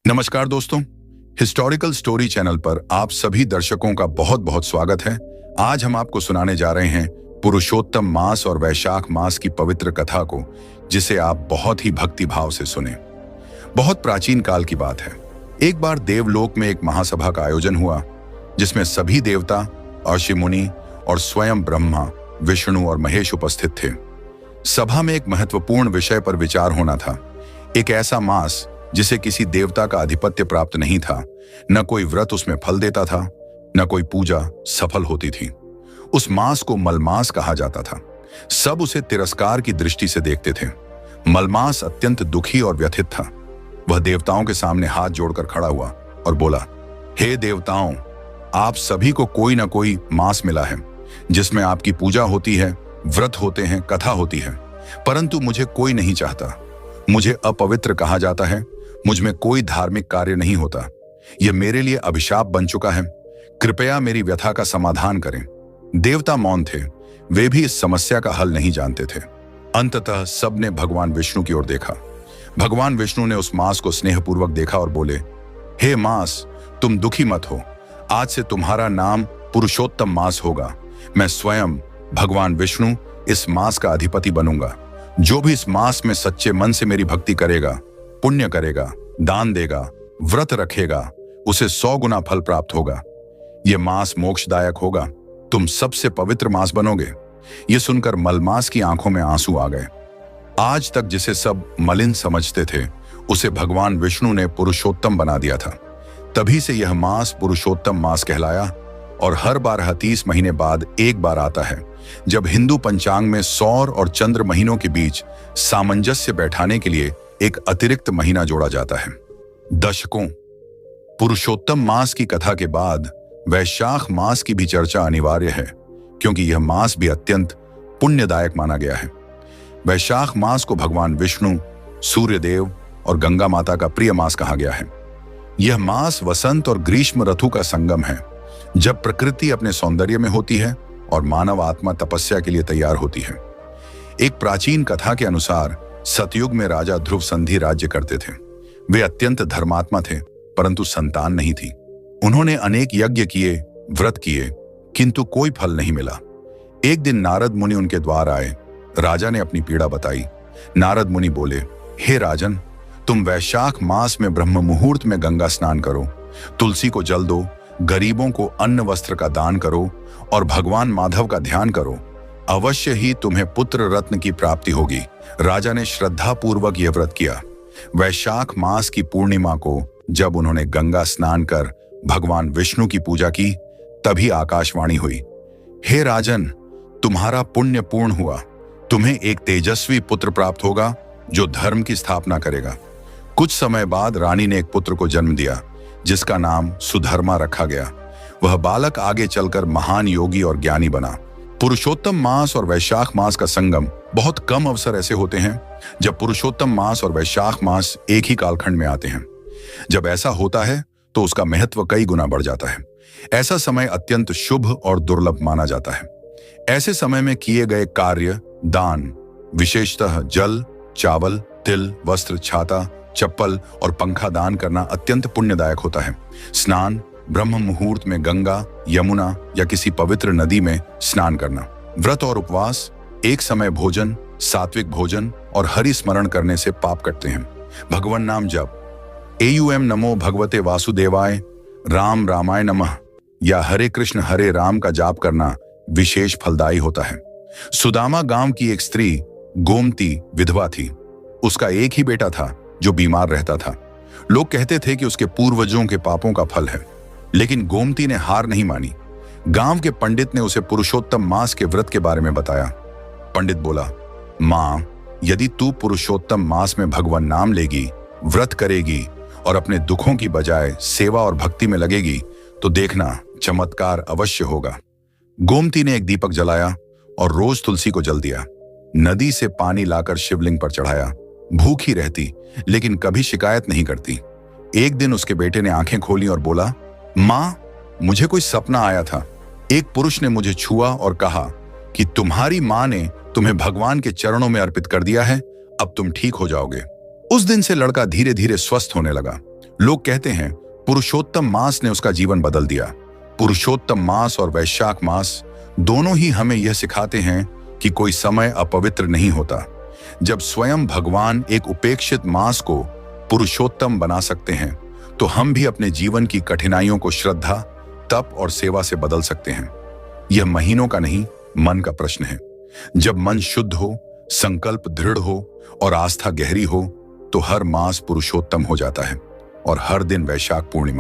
नमस्कार दोस्तों, historical story channel पर आप सभी दर्शकों का बहुत बहुत स्वागत है। आज हम आपको सुनाने जा रहे हैं पुरुषोत्तम मास और वैशाख मास की पवित्र कथा को, जिसे आप बहुत ही भक्ति भाव से सुने। बहुत प्राचीन काल की बात है। एक बार देवलोक में एक महासभा का आयोजन हुआ, जिसमें सभी देवता, ऋषि मुनि और स्वयं ब्रह्मा, विष्णु और महेश उपस्थित थे। सभा में एक महत्वपूर्ण विषय पर विचार होना था। एक ऐसा मास जिसे किसी देवता का आधिपत्य प्राप्त नहीं था, न कोई व्रत उसमें फल देता था, न कोई पूजा सफल होती थी। उस मास को मलमास कहा जाता था। सब उसे तिरस्कार की दृष्टि से देखते थे। मलमास अत्यंत दुखी और व्यथित था। वह देवताओं के सामने हाथ जोड़कर खड़ा हुआ और बोला, हे देवताओं, आप सभी को कोई न कोई मास मिला है जिसमें आपकी पूजा होती है, व्रत होते हैं, कथा होती है, परंतु मुझे कोई नहीं चाहता। मुझे अपवित्र कहा जाता है, मुझ में कोई धार्मिक कार्य नहीं होता। यह मेरे लिए अभिशाप बन चुका है। कृपया मेरी व्यथा का समाधान करें। देवता मौन थे। वे भी इस समस्या का हल नहीं जानते थे। अंततः सबने भगवान विष्णु की ओर देखा। भगवान विष्णु ने उस मास को स्नेहपूर्वक देखा और बोले, हे मास, तुम दुखी मत हो। आज से तुम्हारा नाम पुरुषोत्तम मास होगा। मैं स्वयं भगवान विष्णु इस मास का अधिपति बनूंगा। जो भी इस मास में सच्चे मन से मेरी भक्ति करेगा, पुण्य करेगा, दान देगा, व्रत रखेगा, उसे 100 गुना फल प्राप्त होगा। यह मास मोक्षदायक होगा। तुम सबसे पवित्र मास बनोगे। यह सुनकर मलमास की आंखों में आंसू आ गए। आज तक जिसे सब मलिन समझते थे, उसे भगवान विष्णु ने पुरुषोत्तम बना दिया था। तभी से यह मास पुरुषोत्तम मास कहलाया और हर बार 30 महीने बाद एक बार आता है, जब हिंदू पंचांग में सौर और चंद्र महीनों के बीच सामंजस्य बैठाने के लिए एक अतिरिक्त महीना जोड़ा जाता है। दशकों पुरुषोत्तम मास की कथा के बाद वैशाख मास की भी चर्चा अनिवार्य है, क्योंकि यह मास भी अत्यंत पुण्यदायक माना गया है। वैशाख मास को भगवान विष्णु, सूर्यदेव और गंगा माता का प्रिय मास कहा गया है। यह मास वसंत और ग्रीष्म ऋतु का संगम है, जब प्रकृति अपने सौंदर्य में होती है और मानव आत्मा तपस्या के लिए तैयार होती है। एक प्राचीन कथा के अनुसार सतयुग में राजा ध्रुव संधि राज्य करते थे। वे अत्यंत धर्मात्मा थे, परंतु संतान नहीं थी। उन्होंने अनेक यज्ञ किए, व्रत किए, किंतु कोई फल नहीं मिला। एक दिन नारद मुनि उनके द्वार आए। राजा ने अपनी पीड़ा बताई। नारद मुनि बोले, हे राजन, तुम वैशाख मास में ब्रह्म मुहूर्त में गंगा स्नान करो, तुलसी को जल दो, गरीबों को अन्न वस्त्र का दान करो और भगवान माधव का ध्यान करो। अवश्य ही तुम्हें पुत्र रत्न की प्राप्ति होगी। राजा ने श्रद्धा पूर्वक यह व्रत किया। वैशाख मास की पूर्णिमा को जब उन्होंने गंगा स्नान कर भगवान विष्णु की पूजा की, तभी आकाशवाणी हुई, हे राजन, तुम्हारा पुण्य पूर्ण हुआ। तुम्हें एक तेजस्वी पुत्र प्राप्त होगा जो धर्म की स्थापना करेगा। कुछ समय बाद रानी ने एक पुत्र को जन्म दिया, जिसका नाम सुधर्मा रखा गया। वह बालक आगे चलकर महान योगी और ज्ञानी बना। पुरुषोत्तम मास और वैशाख मास का संगम, बहुत कम अवसर ऐसे होते हैं जब पुरुषोत्तम मास और वैशाख मास एक ही कालखंड में आते हैं। जब ऐसा होता है तो उसका महत्व कई गुना बढ़ जाता है। ऐसा समय अत्यंत शुभ और दुर्लभ माना जाता है। ऐसे समय में किए गए कार्य, दान, विशेषतः जल, चावल, तिल, वस्त्र, छाता, चप्पल और पंखा दान करना अत्यंत पुण्यदायक होता है। स्नान, ब्रह्म मुहूर्त में गंगा, यमुना या किसी पवित्र नदी में स्नान करना, व्रत और उपवास, एक समय भोजन, सात्विक भोजन और हरि स्मरण करने से पाप कटते हैं। भगवान नाम जप, एयूएम नमो भगवते वासुदेवाय, राम रामाय नमः या हरे कृष्ण हरे राम का जाप करना विशेष फलदायी होता है। सुदामा गांव की एक स्त्री गोमती विधवा थी। उसका एक ही बेटा था जो बीमार रहता था। लोग कहते थे कि उसके पूर्वजों के पापों का फल है, लेकिन गोमती ने हार नहीं मानी। गांव के पंडित ने उसे पुरुषोत्तम मास के व्रत के बारे में बताया। पंडित बोला, मां, यदि तू पुरुषोत्तम मास में भगवान नाम लेगी, व्रत करेगी और अपने दुखों की बजाय सेवा और भक्ति में लगेगी, तो देखना चमत्कार अवश्य होगा। गोमती ने एक दीपक जलाया और रोज तुलसी को जल दिया। नदी से पानी लाकर शिवलिंग पर चढ़ाया। भूखी रहती, लेकिन कभी शिकायत नहीं करती। एक दिन उसके बेटे ने आंखें खोली और बोला, मां, मुझे कोई सपना आया था। एक पुरुष ने मुझे छुआ और कहा कि तुम्हारी मां ने तुम्हें भगवान के चरणों में अर्पित कर दिया है, अब तुम ठीक हो जाओगे। उस दिन से लड़का धीरे धीरे स्वस्थ होने लगा। लोग कहते हैं पुरुषोत्तम मास ने उसका जीवन बदल दिया। पुरुषोत्तम मास और वैशाख मास दोनों ही हमें यह सिखाते हैं कि कोई समय अपवित्र नहीं होता। जब स्वयं भगवान एक उपेक्षित मास को पुरुषोत्तम बना सकते हैं, तो हम भी अपने जीवन की कठिनाइयों को श्रद्धा, तप और सेवा से बदल सकते हैं। यह महीनों का नहीं, मन का प्रश्न है। जब मन शुद्ध हो, संकल्प दृढ़ हो और आस्था गहरी हो, तो हर मास पुरुषोत्तम हो जाता है और हर दिन वैशाख पूर्णिमा